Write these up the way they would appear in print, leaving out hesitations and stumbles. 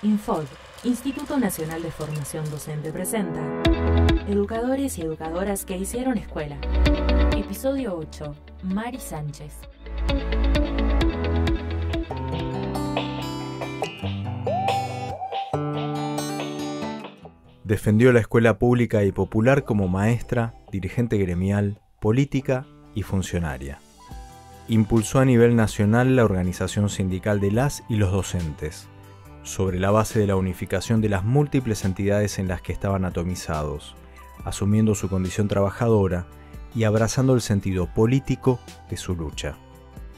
Infod, Instituto Nacional de Formación Docente presenta Educadores y Educadoras que hicieron escuela. Episodio 8. Mari Sánchez. Defendió la escuela pública y popular como maestra, dirigente gremial, política y funcionaria. Impulsó a nivel nacional la organización sindical de las y los docentes, sobre la base de la unificación de las múltiples entidades en las que estaban atomizados, asumiendo su condición trabajadora y abrazando el sentido político de su lucha.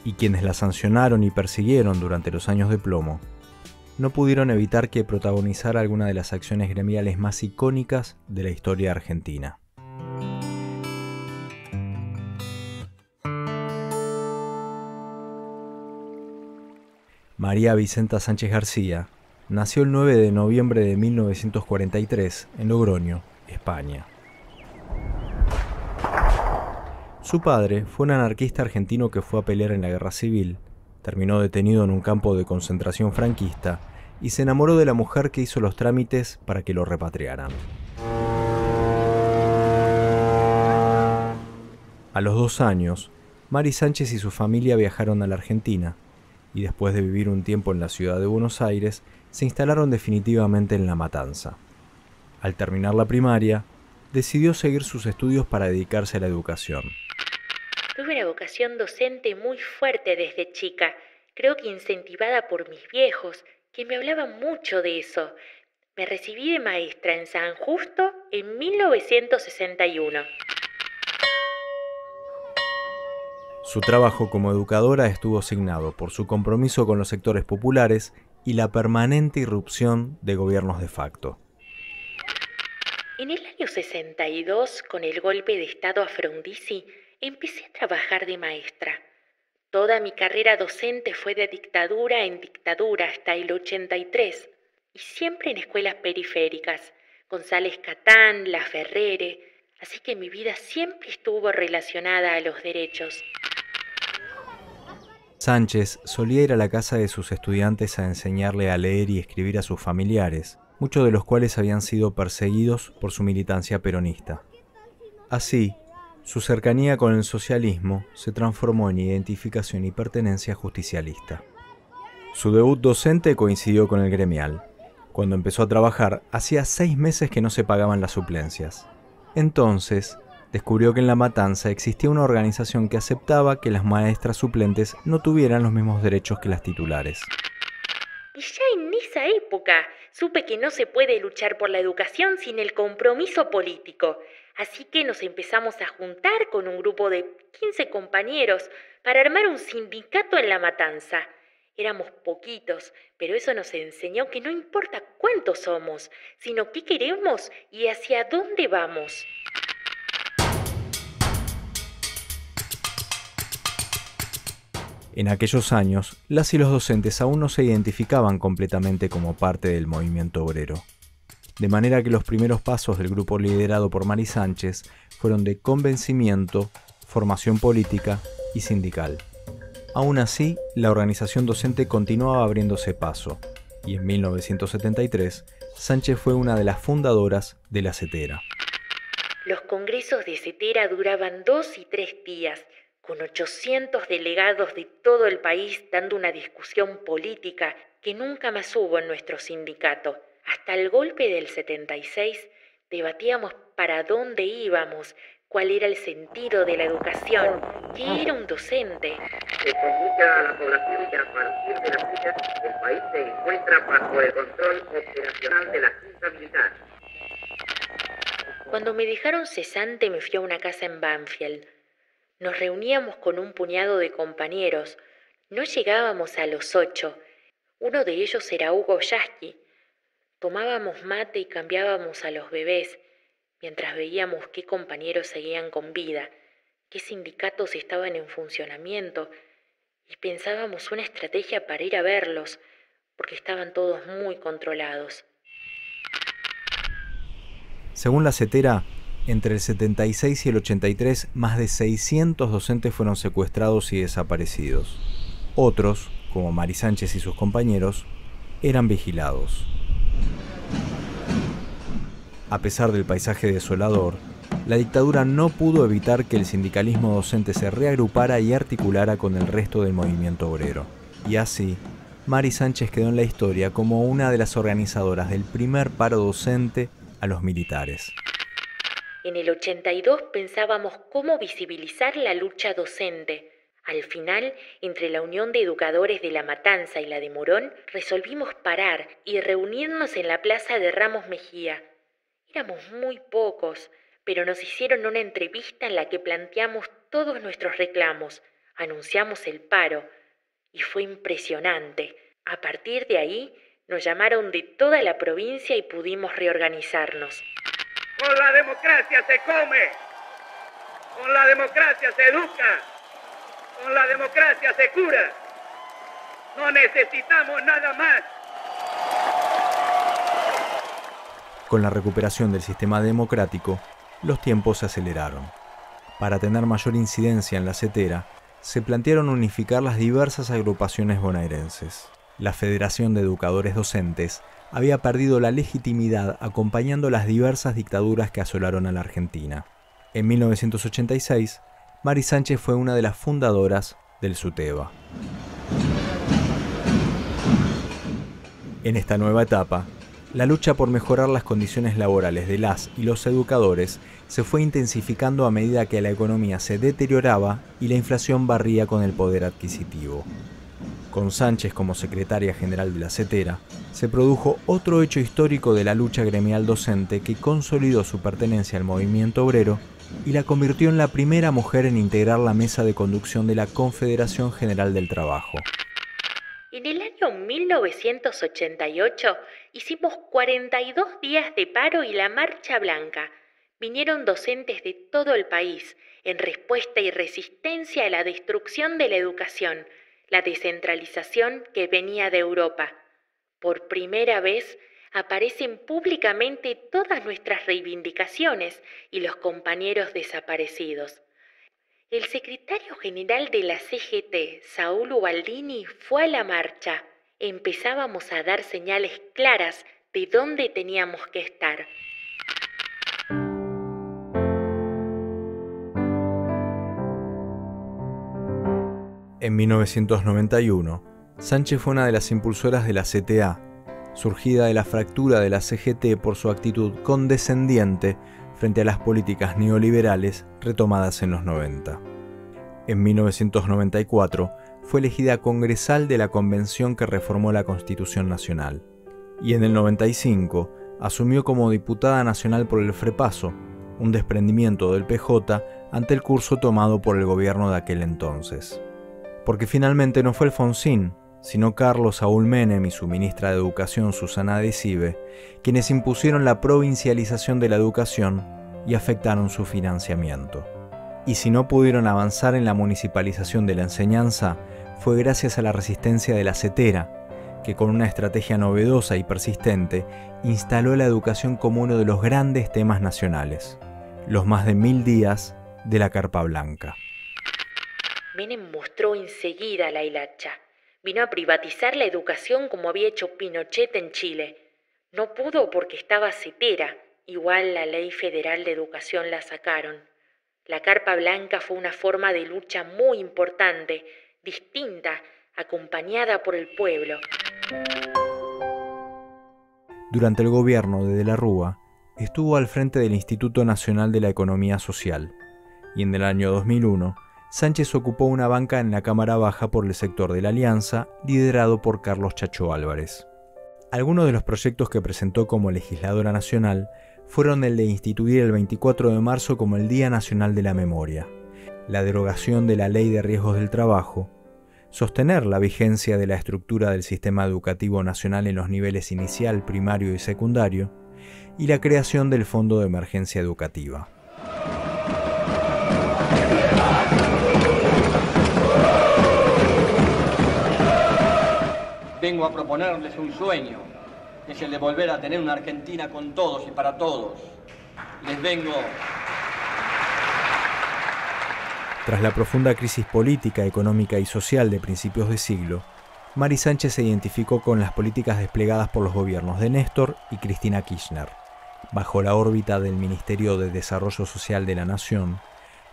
Y quienes la sancionaron y persiguieron durante los años de plomo, no pudieron evitar que protagonizara alguna de las acciones gremiales más icónicas de la historia argentina. María Vicenta Sánchez García nació el 9 de noviembre de 1943 en Logroño, España. Su padre fue un anarquista argentino que fue a pelear en la Guerra Civil, terminó detenido en un campo de concentración franquista y se enamoró de la mujer que hizo los trámites para que lo repatriaran. A los 2 años, Mari Sánchez y su familia viajaron a la Argentina y después de vivir un tiempo en la ciudad de Buenos Aires, se instalaron definitivamente en La Matanza. Al terminar la primaria, decidió seguir sus estudios para dedicarse a la educación. Tuve una vocación docente muy fuerte desde chica, creo que incentivada por mis viejos, que me hablaban mucho de eso. Me recibí de maestra en San Justo en 1961. Su trabajo como educadora estuvo signado por su compromiso con los sectores populares y la permanente irrupción de gobiernos de facto. En el año 62, con el golpe de Estado a Frondizi, empecé a trabajar de maestra. Toda mi carrera docente fue de dictadura en dictadura hasta el 83, y siempre en escuelas periféricas, González Catán, La Ferrere, así que mi vida siempre estuvo relacionada a los derechos. Sánchez solía ir a la casa de sus estudiantes a enseñarle a leer y escribir a sus familiares, muchos de los cuales habían sido perseguidos por su militancia peronista. Así, su cercanía con el socialismo se transformó en identificación y pertenencia justicialista. Su debut docente coincidió con el gremial. Cuando empezó a trabajar, hacía 6 meses que no se pagaban las suplencias. Entonces, descubrió que en La Matanza existía una organización que aceptaba que las maestras suplentes no tuvieran los mismos derechos que las titulares. Y ya en esa época supe que no se puede luchar por la educación sin el compromiso político. Así que nos empezamos a juntar con un grupo de 15 compañeros para armar un sindicato en La Matanza. Éramos poquitos, pero eso nos enseñó que no importa cuántos somos, sino qué queremos y hacia dónde vamos. En aquellos años, las y los docentes aún no se identificaban completamente como parte del movimiento obrero. De manera que los primeros pasos del grupo liderado por Mari Sánchez fueron de convencimiento, formación política y sindical. Aún así, la organización docente continuaba abriéndose paso, y en 1973, Sánchez fue una de las fundadoras de la CETERA. Los congresos de CETERA duraban 2 y 3 días, con 800 delegados de todo el país dando una discusión política que nunca más hubo en nuestro sindicato. Hasta el golpe del 76 debatíamos para dónde íbamos, cuál era el sentido de la educación, qué era un docente. Se comunica a la población que a partir de la fecha el país se encuentra bajo el control operacional de la Junta Militar. Cuando me dejaron cesante me fui a una casa en Banfield. Nos reuníamos con un puñado de compañeros. No llegábamos a los 8. Uno de ellos era Hugo Yasky. Tomábamos mate y cambiábamos a los bebés, mientras veíamos qué compañeros seguían con vida, qué sindicatos estaban en funcionamiento, y pensábamos una estrategia para ir a verlos, porque estaban todos muy controlados. Según la CETERA, entre el 76 y el 83, más de 600 docentes fueron secuestrados y desaparecidos. Otros, como Mari Sánchez y sus compañeros, eran vigilados. A pesar del paisaje desolador, la dictadura no pudo evitar que el sindicalismo docente se reagrupara y articulara con el resto del movimiento obrero. Y así, Mari Sánchez quedó en la historia como una de las organizadoras del primer paro docente a los militares. En el 82 pensábamos cómo visibilizar la lucha docente. Al final, entre la Unión de Educadores de La Matanza y la de Morón, resolvimos parar y reunirnos en la plaza de Ramos Mejía. Éramos muy pocos, pero nos hicieron una entrevista en la que planteamos todos nuestros reclamos, anunciamos el paro, y fue impresionante. A partir de ahí, nos llamaron de toda la provincia y pudimos reorganizarnos. Con la democracia se come, con la democracia se educa, con la democracia se cura. No necesitamos nada más. Con la recuperación del sistema democrático, los tiempos se aceleraron. Para tener mayor incidencia en la CETERA, se plantearon unificar las diversas agrupaciones bonaerenses. La Federación de Educadores Docentes había perdido la legitimidad acompañando las diversas dictaduras que asolaron a la Argentina. En 1986, Mari Sánchez fue una de las fundadoras del SUTEBA. En esta nueva etapa, la lucha por mejorar las condiciones laborales de las y los educadores se fue intensificando a medida que la economía se deterioraba y la inflación barría con el poder adquisitivo. Con Sánchez como secretaria general de la CETERA, se produjo otro hecho histórico de la lucha gremial docente que consolidó su pertenencia al movimiento obrero y la convirtió en la primera mujer en integrar la mesa de conducción de la Confederación General del Trabajo. En el año 1988 hicimos 42 días de paro y la Marcha Blanca. Vinieron docentes de todo el país en respuesta y resistencia a la destrucción de la educación, la descentralización que venía de Europa. Por primera vez aparecen públicamente todas nuestras reivindicaciones y los compañeros desaparecidos. El secretario general de la CGT, Saúl Ubaldini, fue a la marcha. Empezábamos a dar señales claras de dónde teníamos que estar. En 1991, Sánchez fue una de las impulsoras de la CTA, surgida de la fractura de la CGT por su actitud condescendiente frente a las políticas neoliberales retomadas en los 90. En 1994 fue elegida congresal de la convención que reformó la Constitución Nacional, y en el 95 asumió como diputada nacional por el FREPASO, un desprendimiento del PJ ante el curso tomado por el gobierno de aquel entonces. Porque finalmente no fue Alfonsín, sino Carlos Saúl Menem y su ministra de Educación Susana Decibe, quienes impusieron la provincialización de la educación y afectaron su financiamiento. Y si no pudieron avanzar en la municipalización de la enseñanza, fue gracias a la resistencia de la CETERA, que con una estrategia novedosa y persistente instaló la educación como uno de los grandes temas nacionales, los más de 1000 días de la Carpa Blanca. Menem mostró enseguida la hilacha. Vino a privatizar la educación como había hecho Pinochet en Chile. No pudo porque estaba CETERA. Igual la Ley Federal de Educación la sacaron. La Carpa Blanca fue una forma de lucha muy importante, distinta, acompañada por el pueblo. Durante el gobierno de la Rúa, estuvo al frente del Instituto Nacional de la Economía Social, y en el año 2001, Sánchez ocupó una banca en la Cámara Baja por el sector de la Alianza, liderado por Carlos Chacho Álvarez. Algunos de los proyectos que presentó como legisladora nacional fueron el de instituir el 24 de marzo como el Día Nacional de la Memoria, la derogación de la Ley de Riesgos del Trabajo, sostener la vigencia de la estructura del sistema educativo nacional en los niveles inicial, primario y secundario, y la creación del Fondo de Emergencia Educativa. Vengo a proponerles un sueño, que es el de volver a tener una Argentina con todos y para todos. Les vengo... Tras la profunda crisis política, económica y social de principios de siglo, Mari Sánchez se identificó con las políticas desplegadas por los gobiernos de Néstor y Cristina Kirchner. Bajo la órbita del Ministerio de Desarrollo Social de la Nación,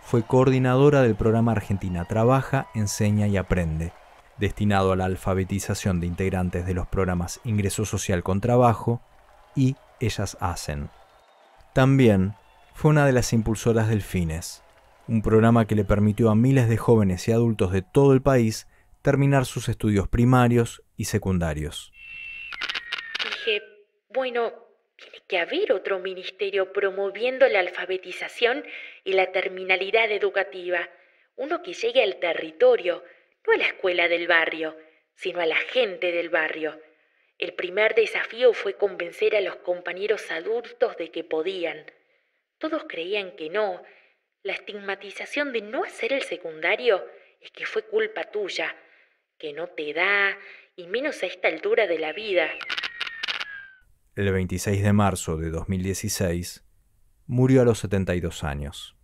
fue coordinadora del programa Argentina Trabaja, Enseña y Aprende, destinado a la alfabetización de integrantes de los programas Ingreso Social con Trabajo y Ellas Hacen. También fue una de las impulsoras del FINES, un programa que le permitió a miles de jóvenes y adultos de todo el país terminar sus estudios primarios y secundarios. Dije, bueno, tiene que haber otro ministerio promoviendo la alfabetización y la terminalidad educativa. Uno que llegue al territorio, no a la escuela del barrio, sino a la gente del barrio. El primer desafío fue convencer a los compañeros adultos de que podían. Todos creían que no. La estigmatización de no hacer el secundario es que fue culpa tuya, que no te da, y menos a esta altura de la vida. El 26 de marzo de 2016, murió a los 72 años.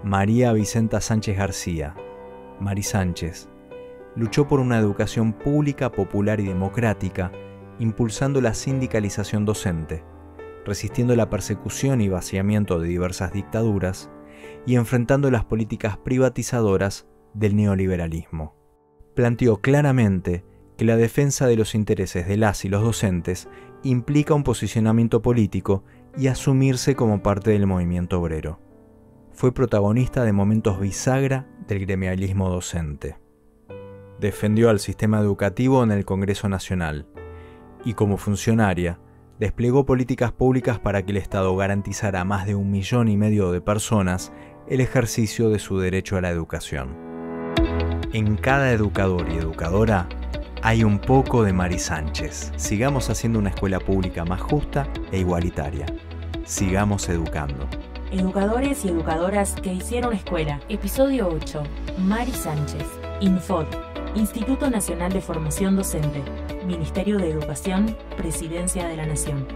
María Vicenta Sánchez García, Mari Sánchez, luchó por una educación pública, popular y democrática, impulsando la sindicalización docente, resistiendo la persecución y vaciamiento de diversas dictaduras y enfrentando las políticas privatizadoras del neoliberalismo. Planteó claramente que la defensa de los intereses de las y los docentes implica un posicionamiento político y asumirse como parte del movimiento obrero. Fue protagonista de momentos bisagra del gremialismo docente. Defendió al sistema educativo en el Congreso Nacional y, como funcionaria, desplegó políticas públicas para que el Estado garantizara a más de 1,5 millones de personas el ejercicio de su derecho a la educación. En cada educador y educadora hay un poco de Mari Sánchez. Sigamos haciendo una escuela pública más justa e igualitaria. Sigamos educando. Educadores y educadoras que hicieron escuela. Episodio 8. Mari Sánchez. Infod. Instituto Nacional de Formación Docente. Ministerio de Educación. Presidencia de la Nación.